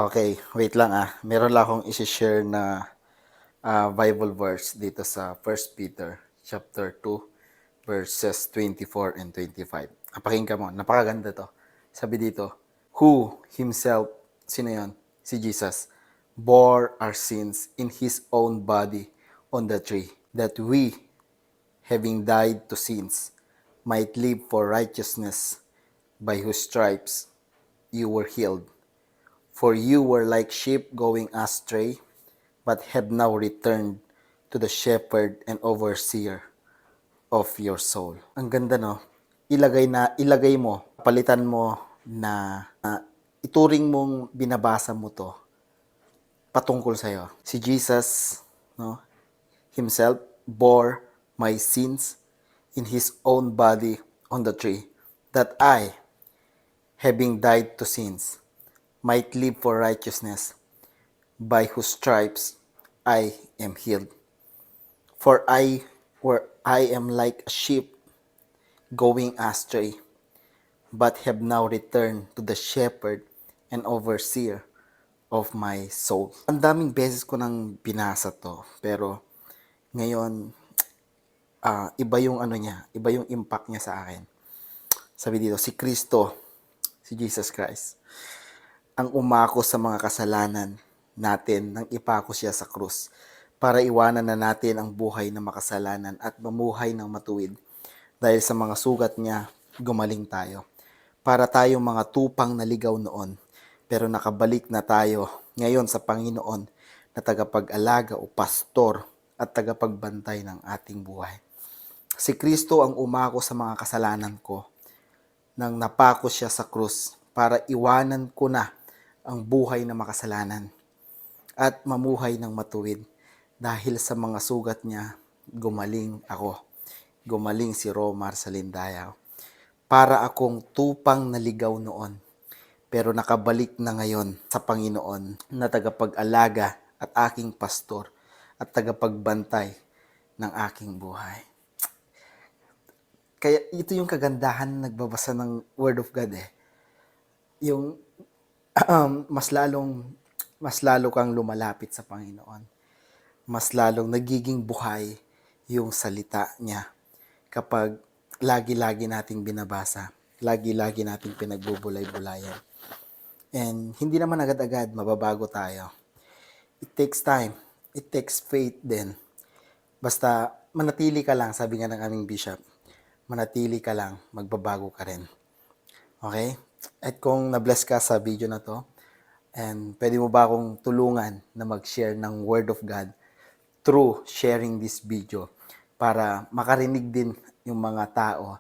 Okay, wait lang Meron lang akong isi-share na Bible verse dito sa First Peter chapter 2 verses 24 and 25. Pakinggan mo, napakaganda to. Sabi dito, who himself, sino yun? Si Jesus, bore our sins in His own body on the tree, that we, having died to sins, might live for righteousness, by whose stripes you were healed. For you were like sheep going astray, but have now returned to the shepherd and overseer of your soul. Ang ganda, no? Ilagay mo, palitan mo na ituring mong binabasa mo to patungkol sa'yo. Si Jesus, no, himself bore my sins in his own body on the tree, that I, having died to sins, might live for righteousness, by whose stripes I am healed. For I am like a sheep going astray, but have now returned to the shepherd and overseer of my soul. Ang daming beses ko nang binasa to, pero ngayon, iba yung iba yung impact niya sa akin. Sabi dito, si Kristo, si Jesus Christ, ang umako sa mga kasalanan natin nang ipako siya sa krus para iwanan na natin ang buhay na makasalanan at mamuhay ng matuwid. Dahil sa mga sugat niya, gumaling tayo. Para tayong mga tupang naligaw noon, pero nakabalik na tayo ngayon sa Panginoon na tagapag-alaga o pastor at tagapagbantay ng ating buhay. Si Kristo ang umako sa mga kasalanan ko nang napako siya sa krus para iwanan ko na ang buhay na makasalanan at mamuhay ng matuwid. Dahil sa mga sugat niya, gumaling ako. Gumaling si Romar sa Lindayaw. Para akong tupang naligaw noon, pero nakabalik na ngayon sa Panginoon na tagapag-alaga at aking pastor at tagapagbantay ng aking buhay. Kaya ito yung kagandahan na nagbabasa ng Word of God Yung mas lalo kang lumalapit sa Panginoon. Mas lalong nagiging buhay yung salita niya kapag lagi-lagi nating binabasa, lagi-lagi nating pinagbubulay-bulayan. And hindi naman agad-agad mababago tayo. It takes time. It takes faith din. Basta manatili ka lang, sabi nga ng aming bishop, manatili ka lang, magbabago ka rin. Okay? At kung na-bless ka sa video na to, and pwede mo ba akong tulungan na mag-share ng Word of God through sharing this video para makarinig din yung mga tao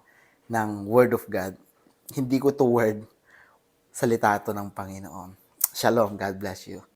ng Word of God. Hindi ko to word, salita to ng Panginoon. Shalom, God bless you.